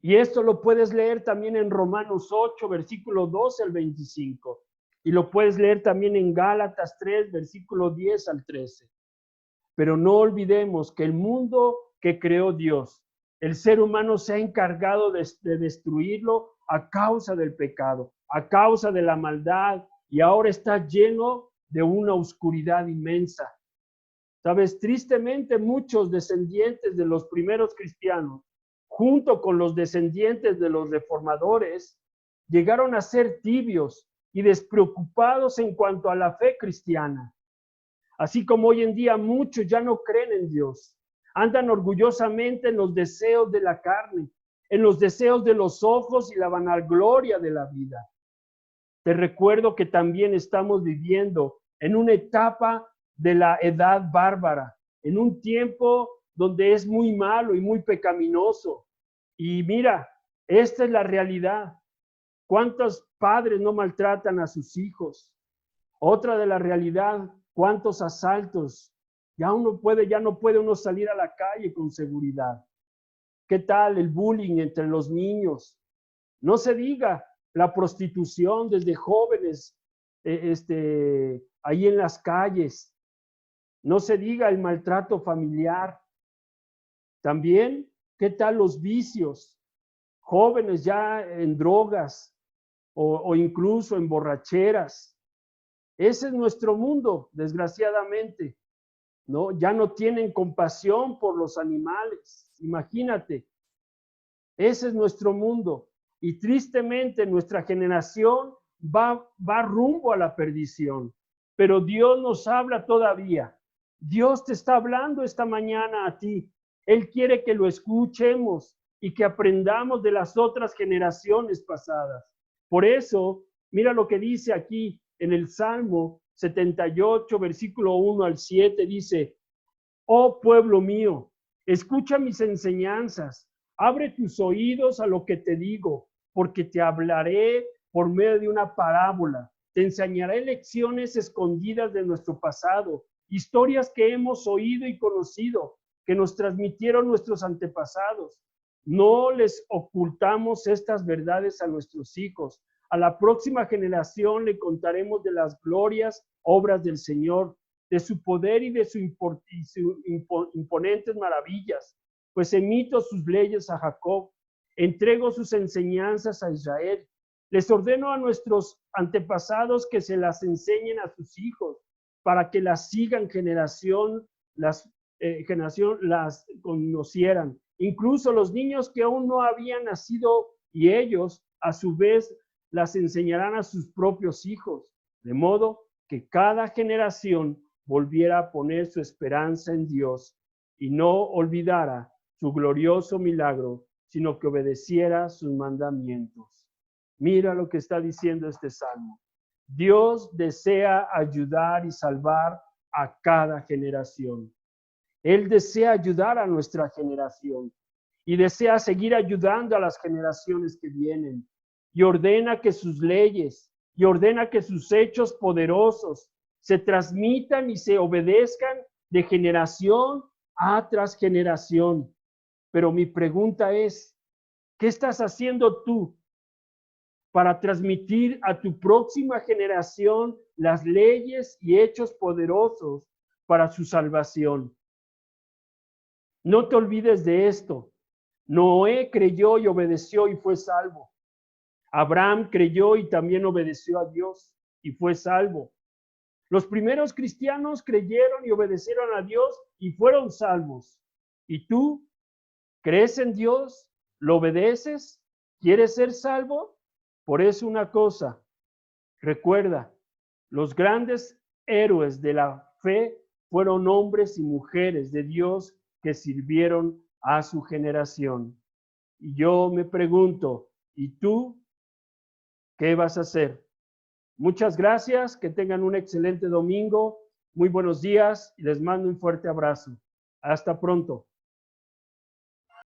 Y esto lo puedes leer también en Romanos 8, versículo 12 al 25. Y lo puedes leer también en Gálatas 3, versículo 10 al 13. Pero no olvidemos que el mundo que creó Dios, el ser humano se ha encargado de destruirlo a causa del pecado, a causa de la maldad, y ahora está lleno de una oscuridad inmensa. Sabes, tristemente muchos descendientes de los primeros cristianos, junto con los descendientes de los reformadores, llegaron a ser tibios y despreocupados en cuanto a la fe cristiana. Así como hoy en día muchos ya no creen en Dios, andan orgullosamente en los deseos de la carne, en los deseos de los ojos y la vanagloria de la vida. Te recuerdo que también estamos viviendo en una etapa de la edad bárbara, en un tiempo donde es muy malo y muy pecaminoso. Y mira, esta es la realidad. ¿Cuántos padres no maltratan a sus hijos? Otra de la realidad, ¿cuántos asaltos? Ya no puede uno salir a la calle con seguridad. ¿Qué tal el bullying entre los niños? No se diga la prostitución desde jóvenes ahí en las calles. No se diga el maltrato familiar. También, ¿qué tal los vicios? Jóvenes ya en drogas o incluso en borracheras. Ese es nuestro mundo, desgraciadamente, ¿no? Ya no tienen compasión por los animales. Imagínate, ese es nuestro mundo. Y tristemente nuestra generación va rumbo a la perdición. Pero Dios nos habla todavía. Dios te está hablando esta mañana a ti. Él quiere que lo escuchemos y que aprendamos de las otras generaciones pasadas. Por eso, mira lo que dice aquí en el Salmo 78, versículo 1 al 7, dice: oh pueblo mío, escucha mis enseñanzas, abre tus oídos a lo que te digo, porque te hablaré por medio de una parábola, te enseñaré lecciones escondidas de nuestro pasado, historias que hemos oído y conocido, que nos transmitieron nuestros antepasados. No les ocultamos estas verdades a nuestros hijos. A la próxima generación le contaremos de las glorias, obras del Señor, de su poder y de sus imponentes maravillas. Pues emito sus leyes a Jacob, entrego sus enseñanzas a Israel. Les ordeno a nuestros antepasados que se las enseñen a sus hijos, para que las sigan generación las conocieran. Incluso los niños que aún no habían nacido, y ellos a su vez las enseñarán a sus propios hijos, de modo que cada generación volviera a poner su esperanza en Dios y no olvidara su glorioso milagro, sino que obedeciera sus mandamientos. Mira lo que está diciendo este salmo. Dios desea ayudar y salvar a cada generación. Él desea ayudar a nuestra generación y desea seguir ayudando a las generaciones que vienen. Y ordena que sus leyes y ordena que sus hechos poderosos se transmitan y se obedezcan de generación tras generación. Pero mi pregunta es, ¿qué estás haciendo tú para transmitir a tu próxima generación las leyes y hechos poderosos para su salvación? No te olvides de esto. Noé creyó y obedeció y fue salvo. Abraham creyó y también obedeció a Dios y fue salvo. Los primeros cristianos creyeron y obedecieron a Dios y fueron salvos. ¿Y tú crees en Dios? ¿Lo obedeces? ¿Quieres ser salvo? Por eso una cosa, recuerda, los grandes héroes de la fe fueron hombres y mujeres de Dios que sirvieron a su generación. Y yo me pregunto, ¿y tú qué vas a hacer? Muchas gracias, que tengan un excelente domingo, muy buenos días y les mando un fuerte abrazo. Hasta pronto.